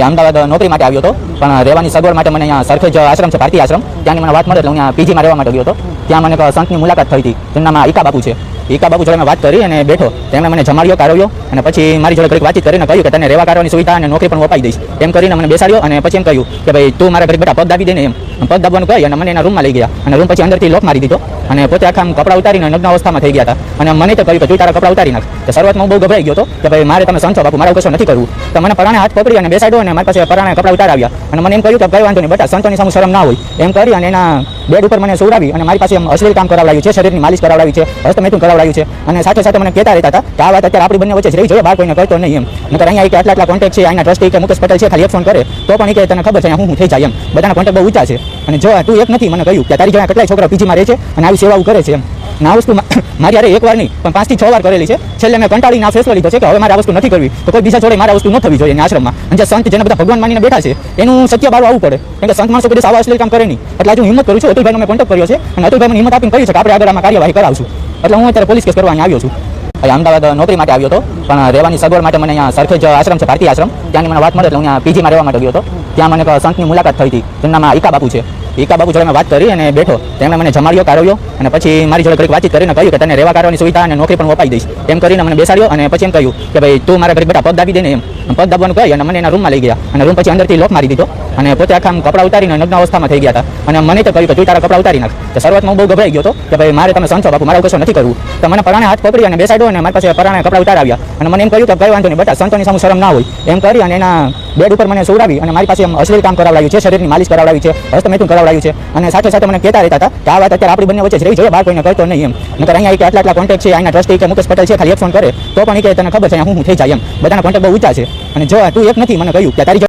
અમદાવાદ નોકરી માટે આવ્યો હતો, પણ રહેવાની સગવડ માટે મને અહીંયા સરખેજ આશ્રમ છે, ભારતીય આશ્રમ, ત્યાંની મને વાત મળે એટલે હું અહીંયા પીજીમાં રહેવા માટે ગયો હતો. ત્યાં મને એક સંતની મુલાકાત થઈ હતી, જેનું નામ ઈકા બાપુ છે. ઈકા બાપુ જોડે મેં વાત કરી અને બેઠો, તેમણે મને જમાડ્યો, કારવ્યો અને પછી મારી જોડે ઘડીક વાતચીત કરીને કહ્યું કે તને રહેવા કરવાની સુવિધા અને નોકરી પણ અપાઈ દઈશ એમ કરીને મને બેસાડ્યો. અને પછી એમ કહ્યું કે ભાઈ તું મારા ઘરે બેટા પગ દાબી દે ને એમ. પગ દાબવાનું કહી અને મને એના રૂમમાં લઈ ગયા અને રૂમ પછી અંદરથી લોક મારી દીધો અને પોતે આખા કપડા ઉતારીને નગ્ન અવસ્થામાં થઈ ગયા હતા. અને મને તો કહ્યું કે તું તારા કપડા ઉતારી નાખ. તો શરૂઆતમાં હું બહુ ગભરાઈ ગયો હતો કે ભાઈ મારે તમે સંતો બાપુ, મારા કશું નથી કરવું. તો મને પરાણે હાથ પકડી અને બેસાડ્યો અને મારી પાસે પરાણે કપડા ઉતારાવ્યા અને મને એમ કહ્યું કે કઈ વાંધો નહીં બેટા, સંતોની સામે શરમ ના હોય એમ કરી અને એના બેડ ઉપર મને સુવડાવી અને મારી પાસે અશ્લીલ કામ કરાવડાવ્યું છે, શરીરની માલિશ કરાવડાવી છે, હસ્તમેથુન કરાવડાવ્યું છે અને સાથે સાથે મને કહેતા રહેતા હતા કે આ વાત અત્યારે આપણી બંને વચ્ચે જ રહી જોઈએ, બહાર કોઈને કહેતો નહીં એમ. નકર અહીંયા કે આટલા કોન્ટેક્ટ છે, અહીંના ટ્રસ્ટી કે મુકેશ પટેલ છે, ખાલી એક ફોન કરે તો પણ કે તને ખબર છે હું થઈ જાય એમ. બધાના કોન્ટેક્ટ બહુ ઊંચા છે અને જો તું એક નથી, મને કહ્યું કે તારી જેવા કેટલાય છોકરા પીજીમાં રહે છે અને આવી સેવાઓ કરે છે એમ. અને આ વસ્તુ મારી યારે એક વાર નહીં પણ 5 થી 6 વાર કરેલી છે. છેલ્લે મેં કંટાળીને આ ફેસલો લીધો છે કે હવે મારે આ વસ્તુ નથી કરવી, તો કોઈ બીજા જોડે મારે આ વસ્તુ ન થવી જોઈએ એના આશ્રમમાં. અને જે સંત જેને બધા ભગવાન માનીને બેઠા છે એનું સત્ય બહાર આવવું પડે, કેમ કે સંત માણસો કદી આવા અશ્લીલ કામ કરે નહીં. એટલે આજે હું હિંમત કરું છું, અતુલભાઈનો મેં કોન્ટેક્ટ કર્યો છે અને અતુલભાઈ મને હિંમત આપીને કહ્યું છે કે આપણે આગળ આમાં કાર્યવાહી કરાવશું. એટલે હું અત્યારે પોલીસ કેસ કરવા આવ્યો છું. અમદાવાદ નોકરી માટે આવ્યો હતો, પણ રહેવાની સગવડ માટે મને અહીંયા સરખેજ આશ્રમ છે, ભારતીય આશ્રમ, ત્યાંની મને વાત મળે એટલે હું અહીંયા પીજીમાં રહેવા માટે ગયો હતો. ત્યાં મને એક સંતની મુલાકાત થઈ હતી, જેનું નામ ઈકા બાપુ છે. ઈકા બાપુ જોડે મેં વાત કરી અને બેઠો, તેમણે મને જમાડ્યો, કારવ્યો અને પછી મારી જોડે ઘડીક વાતચીત કરીને કહ્યું કે તને રહેવા કરવાની સુવિધા અને નોકરી પણ અપાઈ દઈશ એમ કરીને મને બેસાડ્યો. અને પછી એમ કહ્યું કે ભાઈ તું મારા ઘરે બેટા પગ દાબી દે ને એમ. પગ દાબવાનું કહી અને મને એના રૂમમાં લઈ ગયા અને રૂમ પછી અંદરથી લોક મારી દીધો અને પોતે આખા કપડા ઉતારીને નગ્ન અવસ્થામાં થઈ ગયા હતા. અને મને તો કહ્યું કે તું તારા કપડા ઉતારી નાખ. તો શરૂઆતમાં હું બહુ ગભરાઈ ગયો હતો કે ભાઈ મારે તમે સંતો બાપુ, મારા કશું નથી કરવું. તો મને પરાણે હાથ પકડી અને બેસાડ્યો અને મારી પાસે પરાણે કપડા ઉતારાવ્યા અને મને એમ કહ્યું કે કઈ વાંધો નહીં બેટા, સંતોની સામે શરમ ના હોય એમ કરી અને એના બેડ ઉપર મને સુવડાવી અને મારી પાસે અશ્લીલ કામ કરાવડાવ્યું છે, શરીરની માલિશ કરાવડાવી છે, હસ્તમેથુન કરાવડાવ્યું છે અને સાથે સાથે મને કહેતા રહેતા હતા કે આ વાત અત્યારે આપણી બંને વચ્ચે જ રહી જોઈએ, બહાર કોઈને કહેતો નહીં એમ. નકર અહીંયા કે આટલા કોન્ટેક્ટ છે, અહીંના ટ્રસ્ટી કે મુકેશ પટેલ છે, ખાલી એક ફોન કરે તો પણ કે તને ખબર છે હું થઈ જાય એમ. બધાના કોન્ટેક્ટ બહુ ઊંચા છે અને જો તું એક નથી, મને કહ્યું કે તારી